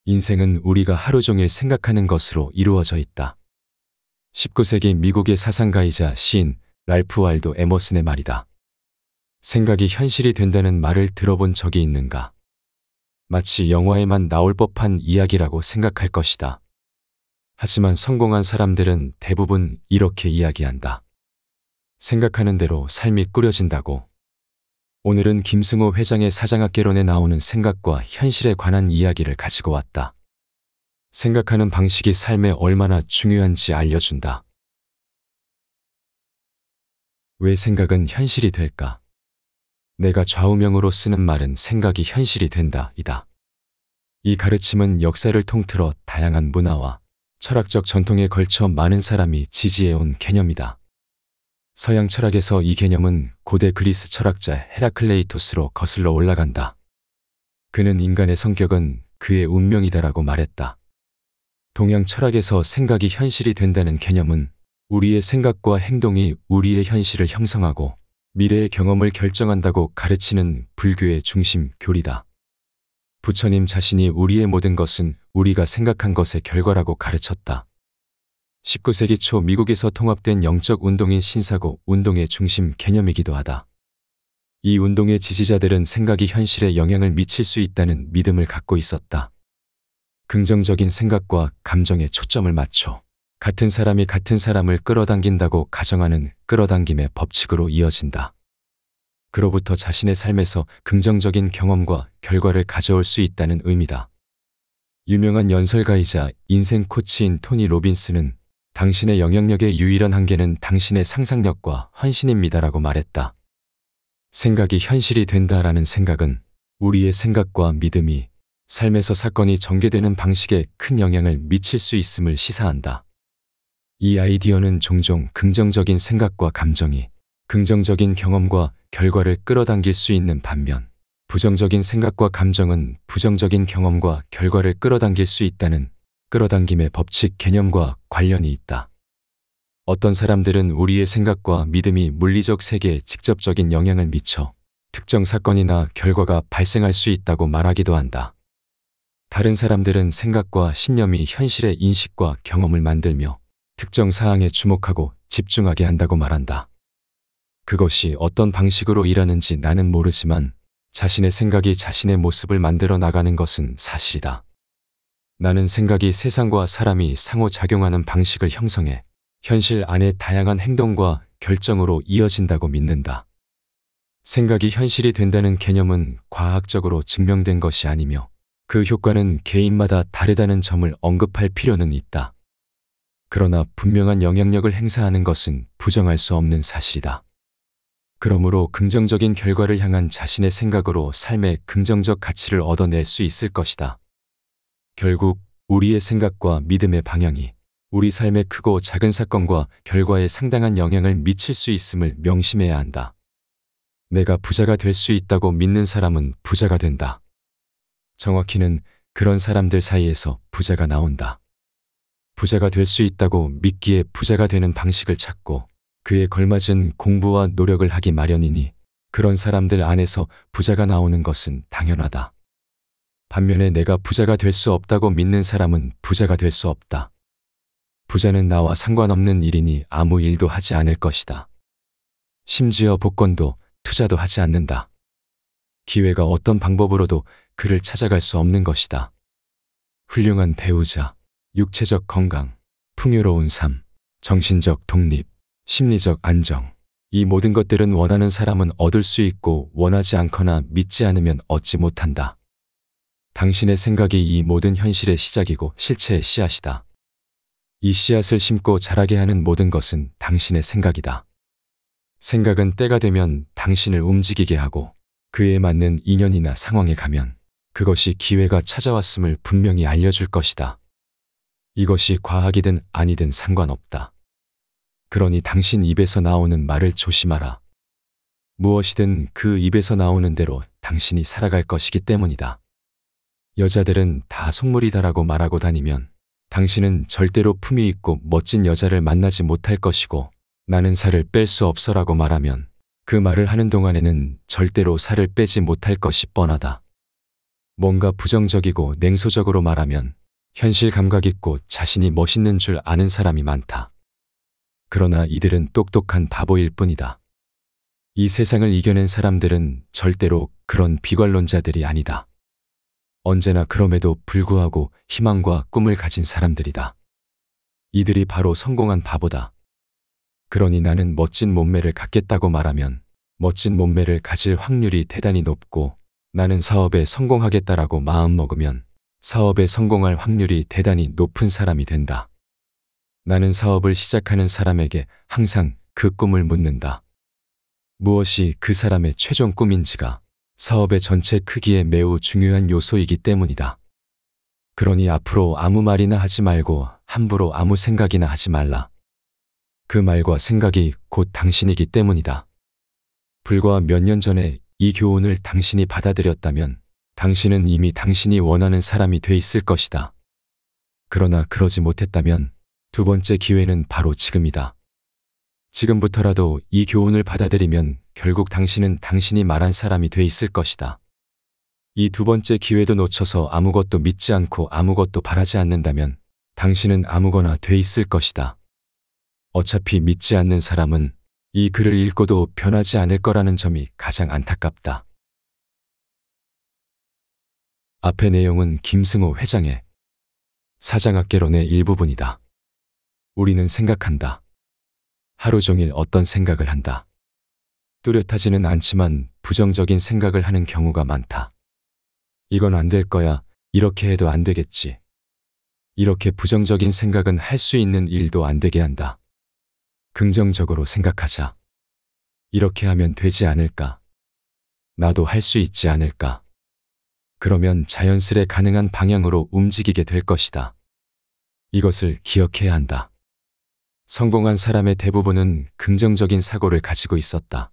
인생은 우리가 하루 종일 생각하는 것으로 이루어져 있다. 19세기 미국의 사상가이자 시인 랄프 waldo 에머슨의 말이다. 생각이 현실이 된다는 말을 들어본 적이 있는가? 마치 영화에만 나올 법한 이야기라고 생각할 것이다. 하지만 성공한 사람들은 대부분 이렇게 이야기한다. 생각하는 대로 삶이 꾸려진다고. 오늘은 김승호 회장의 사장학개론에 나오는 생각과 현실에 관한 이야기를 가지고 왔다. 생각하는 방식이 삶에 얼마나 중요한지 알려준다. 왜 생각은 현실이 될까? 내가 좌우명으로 쓰는 말은 생각이 현실이 된다 이다. 이 가르침은 역사를 통틀어 다양한 문화와 철학적 전통에 걸쳐 많은 사람이 지지해온 개념이다. 서양 철학에서 이 개념은 고대 그리스 철학자 헤라클레이토스로 거슬러 올라간다. 그는 인간의 성격은 그의 운명이다라고 말했다. 동양 철학에서 생각이 현실이 된다는 개념은 우리의 생각과 행동이 우리의 현실을 형성하고 미래의 경험을 결정한다고 가르치는 불교의 중심 교리다. 부처님 자신이 우리의 모든 것은 우리가 생각한 것의 결과라고 가르쳤다. 19세기 초 미국에서 통합된 영적 운동인 신사고 운동의 중심 개념이기도 하다. 이 운동의 지지자들은 생각이 현실에 영향을 미칠 수 있다는 믿음을 갖고 있었다. 긍정적인 생각과 감정에 초점을 맞춰 같은 사람이 같은 사람을 끌어당긴다고 가정하는 끌어당김의 법칙으로 이어진다. 그로부터 자신의 삶에서 긍정적인 경험과 결과를 가져올 수 있다는 의미다. 유명한 연설가이자 인생 코치인 토니 로빈스는 당신의 영향력의 유일한 한계는 당신의 상상력과 헌신입니다라고 말했다. 생각이 현실이 된다라는 생각은 우리의 생각과 믿음이 삶에서 사건이 전개되는 방식에 큰 영향을 미칠 수 있음을 시사한다. 이 아이디어는 종종 긍정적인 생각과 감정이 긍정적인 경험과 결과를 끌어당길 수 있는 반면 부정적인 생각과 감정은 부정적인 경험과 결과를 끌어당길 수 있다는 끌어당김의 법칙 개념과 관련이 있다. 어떤 사람들은 우리의 생각과 믿음이 물리적 세계에 직접적인 영향을 미쳐 특정 사건이나 결과가 발생할 수 있다고 말하기도 한다. 다른 사람들은 생각과 신념이 현실의 인식과 경험을 만들며 특정 사항에 주목하고 집중하게 한다고 말한다. 그것이 어떤 방식으로 일하는지 나는 모르지만 자신의 생각이 자신의 모습을 만들어 나가는 것은 사실이다. 나는 생각이 세상과 사람이 상호작용하는 방식을 형성해 현실 안에 다양한 행동과 결정으로 이어진다고 믿는다. 생각이 현실이 된다는 개념은 과학적으로 증명된 것이 아니며 그 효과는 개인마다 다르다는 점을 언급할 필요는 있다. 그러나 분명한 영향력을 행사하는 것은 부정할 수 없는 사실이다. 그러므로 긍정적인 결과를 향한 자신의 생각으로 삶의 긍정적 가치를 얻어낼 수 있을 것이다. 결국 우리의 생각과 믿음의 방향이 우리 삶의 크고 작은 사건과 결과에 상당한 영향을 미칠 수 있음을 명심해야 한다. 내가 부자가 될 수 있다고 믿는 사람은 부자가 된다. 정확히는 그런 사람들 사이에서 부자가 나온다. 부자가 될 수 있다고 믿기에 부자가 되는 방식을 찾고 그에 걸맞은 공부와 노력을 하기 마련이니 그런 사람들 안에서 부자가 나오는 것은 당연하다. 반면에 내가 부자가 될 수 없다고 믿는 사람은 부자가 될 수 없다. 부자는 나와 상관없는 일이니 아무 일도 하지 않을 것이다. 심지어 복권도 투자도 하지 않는다. 기회가 어떤 방법으로도 그를 찾아갈 수 없는 것이다. 훌륭한 배우자, 육체적 건강, 풍요로운 삶, 정신적 독립, 심리적 안정. 이 모든 것들은 원하는 사람은 얻을 수 있고 원하지 않거나 믿지 않으면 얻지 못한다. 당신의 생각이 이 모든 현실의 시작이고 실체의 씨앗이다. 이 씨앗을 심고 자라게 하는 모든 것은 당신의 생각이다. 생각은 때가 되면 당신을 움직이게 하고 그에 맞는 인연이나 상황에 가면 그것이 기회가 찾아왔음을 분명히 알려줄 것이다. 이것이 과학이든 아니든 상관없다. 그러니 당신 입에서 나오는 말을 조심하라. 무엇이든 그 입에서 나오는 대로 당신이 살아갈 것이기 때문이다. 여자들은 다 속물이다라고 말하고 다니면 당신은 절대로 품위 있고 멋진 여자를 만나지 못할 것이고 나는 살을 뺄 수 없어라고 말하면 그 말을 하는 동안에는 절대로 살을 빼지 못할 것이 뻔하다. 뭔가 부정적이고 냉소적으로 말하면 현실 감각 있고 자신이 멋있는 줄 아는 사람이 많다. 그러나 이들은 똑똑한 바보일 뿐이다. 이 세상을 이겨낸 사람들은 절대로 그런 비관론자들이 아니다. 언제나 그럼에도 불구하고 희망과 꿈을 가진 사람들이다. 이들이 바로 성공한 바보다. 그러니 나는 멋진 몸매를 갖겠다고 말하면 멋진 몸매를 가질 확률이 대단히 높고, 나는 사업에 성공하겠다라고 마음먹으면 사업에 성공할 확률이 대단히 높은 사람이 된다. 나는 사업을 시작하는 사람에게 항상 그 꿈을 묻는다. 무엇이 그 사람의 최종 꿈인지가 사업의 전체 크기에 매우 중요한 요소이기 때문이다. 그러니 앞으로 아무 말이나 하지 말고 함부로 아무 생각이나 하지 말라. 그 말과 생각이 곧 당신이기 때문이다. 불과 몇 년 전에 이 교훈을 당신이 받아들였다면 당신은 이미 당신이 원하는 사람이 돼 있을 것이다. 그러나 그러지 못했다면 두 번째 기회는 바로 지금이다. 지금부터라도 이 교훈을 받아들이면 결국 당신은 당신이 말한 사람이 돼 있을 것이다. 이 두 번째 기회도 놓쳐서 아무것도 믿지 않고 아무것도 바라지 않는다면 당신은 아무거나 돼 있을 것이다. 어차피 믿지 않는 사람은 이 글을 읽고도 변하지 않을 거라는 점이 가장 안타깝다. 앞의 내용은 김승호 회장의 사장학개론의 일부분이다. 우리는 생각한다. 하루 종일 어떤 생각을 한다. 뚜렷하지는 않지만 부정적인 생각을 하는 경우가 많다. 이건 안 될 거야. 이렇게 해도 안 되겠지. 이렇게 부정적인 생각은 할 수 있는 일도 안 되게 한다. 긍정적으로 생각하자. 이렇게 하면 되지 않을까? 나도 할 수 있지 않을까? 그러면 자연스레 가능한 방향으로 움직이게 될 것이다. 이것을 기억해야 한다. 성공한 사람의 대부분은 긍정적인 사고를 가지고 있었다.